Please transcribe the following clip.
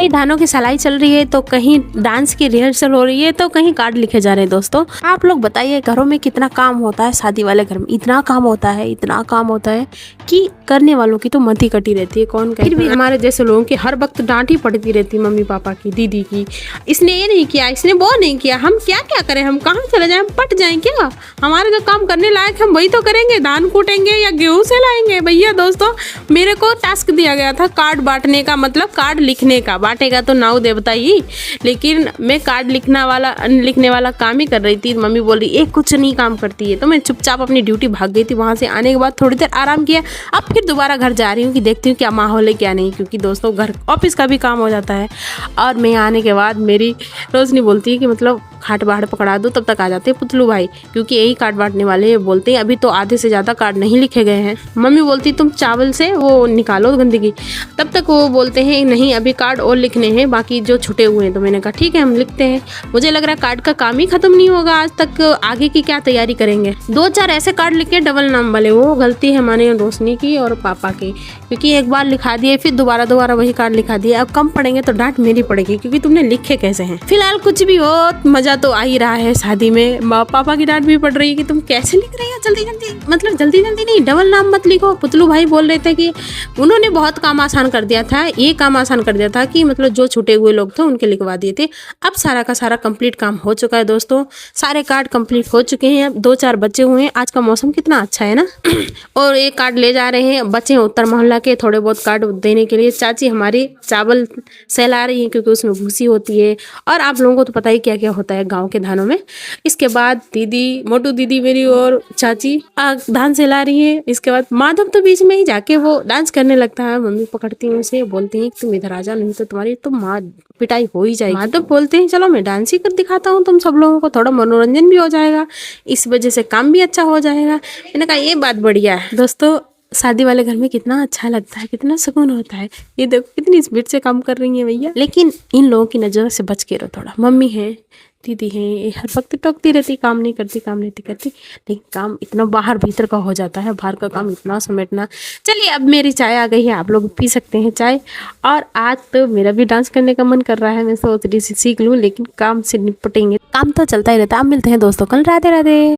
कई धानों की सलाई चल रही है, तो कहीं डांस की रिहर्सल हो रही है, तो कहीं कार्ड लिखे जा रहे हैं। दोस्तों आप लोग बताइए, घरों में कितना काम होता है। शादी वाले घर में इतना काम होता है, इतना काम होता है कि करने वालों की तो मत ही कटी रहती है। कौन फिर भी हमारे जैसे लोगों की हर वक्त डांट ही पड़ती रहती, मम्मी पापा की, दीदी की, इसने ये नहीं किया, इसने वो नहीं किया। हम क्या क्या करें, हम कहाँ चले जाएं, हम पट जाएं क्या? हमारे जो काम करने लायक हम वही तो करेंगे, धान कूटेंगे या गेहूं से लाएंगे। भैया दोस्तों, मेरे को टास्क दिया गया था कार्ड बांटने का, मतलब कार्ड लिखने का। बांटेगा तो नाव देवता ही, लेकिन मैं कार्ड लिखने वाला काम ही कर रही थी। मम्मी बोल रही एक कुछ नहीं काम करती है, तो मैं चुपचाप अपनी ड्यूटी भाग गई थी। वहाँ से आने के बाद थोड़ी देर आराम किया, अब फिर दोबारा घर जा रही हूँ कि देखती हूँ क्या माहौल है क्या नहीं, क्योंकि दोस्तों घर ऑफिस का भी काम हो जाता है। और मैं आने के बाद मेरी रोशनी बोलती है कि मतलब खाट बाहर पकड़ा दो, तब तक आ जाते हैं पुतलू भाई, क्योंकि यही कार्ड बांटने वाले हैं। बोलते हैं अभी तो आधे से ज़्यादा कार्ड नहीं लिखे गए हैं। मम्मी बोलती तुम चावल से वो निकालो गंदगी, तब तक वो बोलते हैं नहीं अभी कार्ड और लिखने हैं, बाकी जो छुटे हुए हैं। तो मैंने कहा ठीक है हम लिखते हैं। मुझे लग रहा है कार्ड का काम ही खत्म नहीं होगा आज तक, आगे की क्या तैयारी करेंगे। 2-4 ऐसे कार्ड लिखे डबल नाम वाले, वो गलती है हमारे रोशनी की और पापा की, क्योंकि एक बार लिखा दिए फिर दोबारा वही कार्ड लिखा दिए। अब कम पड़ेंगे तो डांट मेरी पड़ेगी, क्योंकि तुमने लिखे कैसे हैं। फिलहाल कुछ भी हो, मजा तो आ ही रहा है शादी में। पापा की डांट भी पड़ रही है कि तुम कैसे लिख रही हो जल्दी जल्दी, मतलब जल्दी जल्दी नहीं, डबल नाम मत लिखो। पुतलू भाई बोल रहे थे कि उन्होंने बहुत काम आसान कर दिया था, ये काम आसान कर दिया था कि मतलब जो छूटे हुए लोग थे उनके लिखवा दिए थे। अब सारा का सारा कंप्लीट काम हो चुका है दोस्तों, सारे कार्ड कंप्लीट हो चुके हैं। अब 2-4 बच्चे हुए हैं। आज का मौसम कितना अच्छा है ना। और एक कार्ड ले जा रहे हैं बच्चे उत्तर मोहल्ला के, थोड़े बहुत कार्ड देने के लिए। चाची हमारी चावल सहला रही है, क्योंकि उसमें भूसी होती है, और आप लोगों को तो पता ही क्या क्या होता है गाँव के धानों में। इसके बाद दीदी, मोटू दीदी मेरी और चाची धान सहला रही है। इसके बाद माधव तो बीच में ही जाके वो डांस करने लगता है। मम्मी पकड़ती है उसे, बोलती है तुम इधर आ जा, नहीं तो तुम्हारी तो माँ पिटाई हो ही जाएगी। माधव बोलते हैं चलो मैं डांस ही कर दिखाता हूँ तुम सब लोगों को, थोड़ा मनोरंजन भी हो जाएगा, इस वजह से काम भी अच्छा हो जाएगा। मैंने कहा ये बात बढ़िया है। दोस्तों शादी वाले घर में कितना अच्छा लगता है, कितना सुकून होता है। ये देखो कितनी स्पीड से काम कर रही है भैया, लेकिन इन लोगों की नज़रों से बच के रहो थोड़ा। मम्मी है, दीदी है, ये हर वक्त टोकती रहती, काम नहीं करती काम नहीं करती, लेकिन काम इतना बाहर भीतर का हो जाता है, बाहर का काम इतना समेटना। चलिए अब मेरी चाय आ गई है, आप लोग पी सकते हैं चाय। और आज तो मेरा भी डांस करने का मन कर रहा है, मैं सोच रही सीख लूँ, लेकिन काम से निपटेंगे, काम तो चलता ही रहता है। अब मिलते हैं दोस्तों कल। राधे राधे।